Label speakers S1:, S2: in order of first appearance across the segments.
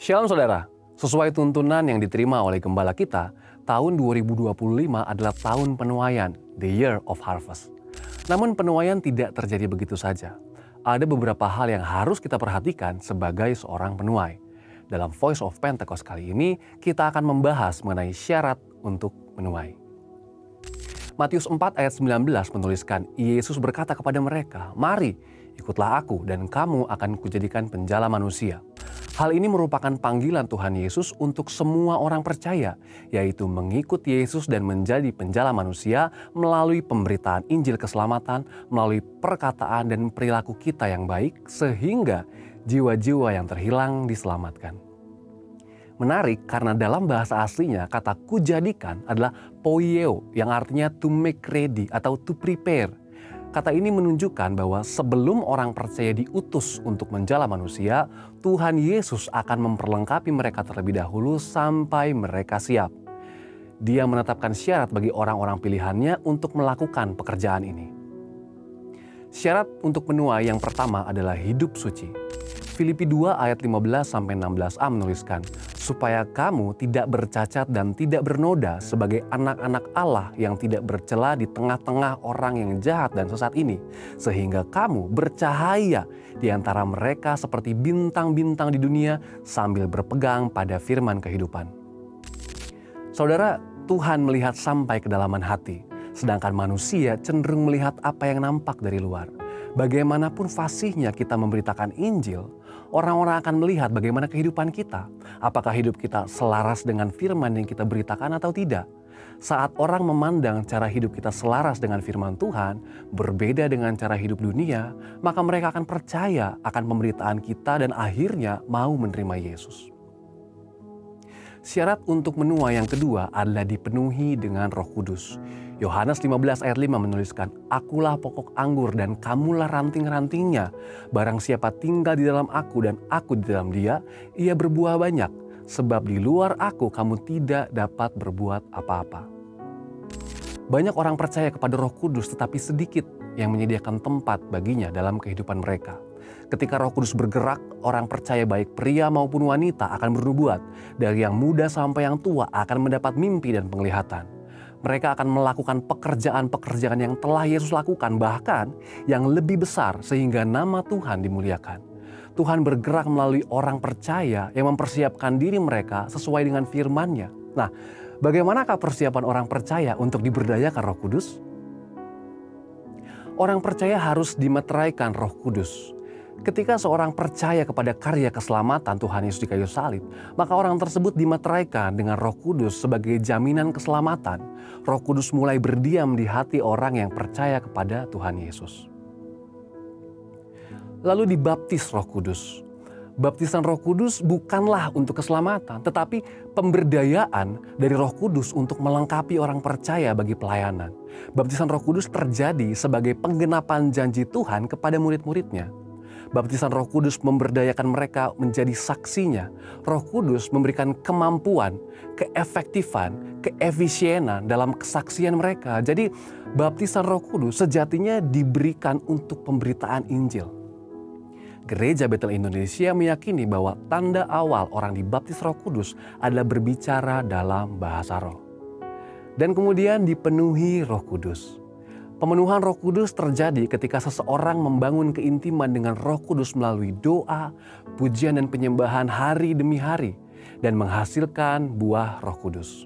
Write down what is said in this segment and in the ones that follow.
S1: Shalom saudara, sesuai tuntunan yang diterima oleh gembala kita, tahun 2025 adalah tahun penuaian, the year of harvest. Namun penuaian tidak terjadi begitu saja. Ada beberapa hal yang harus kita perhatikan sebagai seorang penuai. Dalam Voice of Pentecost kali ini, kita akan membahas mengenai syarat untuk menuai. Matius 4 ayat 19 menuliskan, Yesus berkata kepada mereka, "Mari, ikutlah aku dan kamu akan kujadikan penjala manusia." Hal ini merupakan panggilan Tuhan Yesus untuk semua orang percaya, yaitu mengikut Yesus dan menjadi penjala manusia melalui pemberitaan Injil keselamatan, melalui perkataan dan perilaku kita yang baik, sehingga jiwa-jiwa yang terhilang diselamatkan. Menarik karena dalam bahasa aslinya kata kujadikan adalah poieo yang artinya to make ready atau to prepare. Kata ini menunjukkan bahwa sebelum orang percaya diutus untuk menjala manusia, Tuhan Yesus akan memperlengkapi mereka terlebih dahulu sampai mereka siap. Dia menetapkan syarat bagi orang-orang pilihannya untuk melakukan pekerjaan ini. Syarat untuk menuai yang pertama adalah hidup suci. Filipi 2 ayat 15-16a menuliskan, supaya kamu tidak bercacat dan tidak bernoda sebagai anak-anak Allah yang tidak bercela di tengah-tengah orang yang jahat dan sesat ini, sehingga kamu bercahaya di antara mereka seperti bintang-bintang di dunia sambil berpegang pada firman kehidupan. Saudara, Tuhan melihat sampai kedalaman hati, sedangkan manusia cenderung melihat apa yang nampak dari luar. Bagaimanapun fasihnya kita memberitakan Injil, orang-orang akan melihat bagaimana kehidupan kita. Apakah hidup kita selaras dengan firman yang kita beritakan atau tidak? Saat orang memandang cara hidup kita selaras dengan firman Tuhan, berbeda dengan cara hidup dunia, maka mereka akan percaya akan pemberitaan kita dan akhirnya mau menerima Yesus. Syarat untuk menuai yang kedua adalah dipenuhi dengan Roh Kudus. Yohanes 15 ayat 5 menuliskan, "Akulah pokok anggur dan kamulah ranting-rantingnya. Barang siapa tinggal di dalam aku dan aku di dalam dia, ia berbuah banyak. Sebab di luar aku kamu tidak dapat berbuat apa-apa." Banyak orang percaya kepada Roh Kudus tetapi sedikit yang menyediakan tempat baginya dalam kehidupan mereka. Ketika Roh Kudus bergerak, orang percaya baik pria maupun wanita akan bernubuat. Dari yang muda sampai yang tua akan mendapat mimpi dan penglihatan. Mereka akan melakukan pekerjaan-pekerjaan yang telah Yesus lakukan, bahkan yang lebih besar sehingga nama Tuhan dimuliakan. Tuhan bergerak melalui orang percaya yang mempersiapkan diri mereka sesuai dengan firman-Nya. Nah, bagaimanakah persiapan orang percaya untuk diberdayakan Roh Kudus? Orang percaya harus dimeteraikan Roh Kudus. Ketika seorang percaya kepada karya keselamatan Tuhan Yesus di kayu salib, maka orang tersebut dimeteraikan dengan Roh Kudus sebagai jaminan keselamatan. Roh Kudus mulai berdiam di hati orang yang percaya kepada Tuhan Yesus. Lalu dibaptis Roh Kudus. Baptisan Roh Kudus bukanlah untuk keselamatan, tetapi pemberdayaan dari Roh Kudus untuk melengkapi orang percaya bagi pelayanan. Baptisan Roh Kudus terjadi sebagai penggenapan janji Tuhan kepada murid-muridnya. Baptisan Roh Kudus memberdayakan mereka menjadi saksinya. Roh Kudus memberikan kemampuan, keefektifan, keefisienan dalam kesaksian mereka. Jadi baptisan Roh Kudus sejatinya diberikan untuk pemberitaan Injil. Gereja Betel Indonesia meyakini bahwa tanda awal orang dibaptis Roh Kudus adalah berbicara dalam bahasa roh. Dan kemudian dipenuhi Roh Kudus. Pemenuhan Roh Kudus terjadi ketika seseorang membangun keintiman dengan Roh Kudus melalui doa, pujian dan penyembahan hari demi hari dan menghasilkan buah Roh Kudus.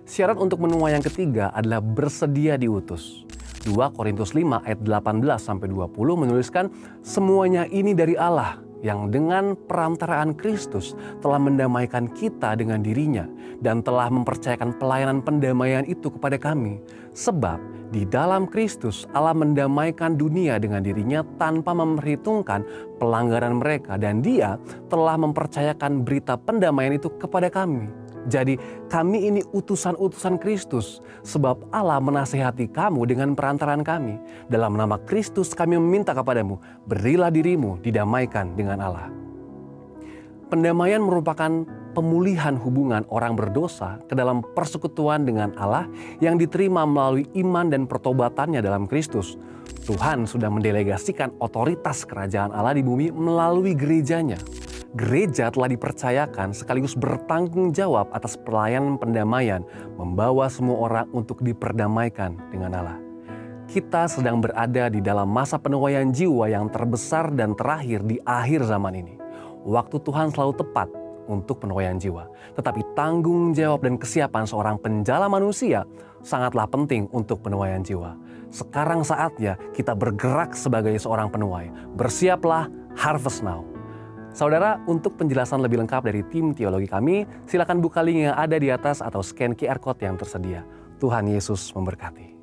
S1: Syarat untuk menuai yang ketiga adalah bersedia diutus. 2 Korintus 5 ayat 18-20 menuliskan, "Semuanya ini dari Allah yang dengan perantaraan Kristus telah mendamaikan kita dengan dirinya dan telah mempercayakan pelayanan pendamaian itu kepada kami. Sebab di dalam Kristus Allah mendamaikan dunia dengan dirinya tanpa memperhitungkan pelanggaran mereka, dan Dia telah mempercayakan berita pendamaian itu kepada kami. Jadi kami ini utusan-utusan Kristus, sebab Allah menasihati kamu dengan perantaraan kami. Dalam nama Kristus kami meminta kepadamu, berilah dirimu didamaikan dengan Allah." Pendamaian merupakan pemulihan hubungan orang berdosa ke dalam persekutuan dengan Allah yang diterima melalui iman dan pertobatannya dalam Kristus. Tuhan sudah mendelegasikan otoritas kerajaan Allah di bumi melalui gerejanya. Gereja telah dipercayakan sekaligus bertanggung jawab atas pelayanan pendamaian, membawa semua orang untuk diperdamaikan dengan Allah. Kita sedang berada di dalam masa penuaian jiwa yang terbesar dan terakhir di akhir zaman ini. Waktu Tuhan selalu tepat untuk penuaian jiwa. Tetapi tanggung jawab dan kesiapan seorang penjala manusia sangatlah penting untuk penuaian jiwa. Sekarang saatnya kita bergerak sebagai seorang penuai. Bersiaplah, harvest now. Saudara, untuk penjelasan lebih lengkap dari tim teologi kami, silakan buka link yang ada di atas atau scan QR Code yang tersedia. Tuhan Yesus memberkati.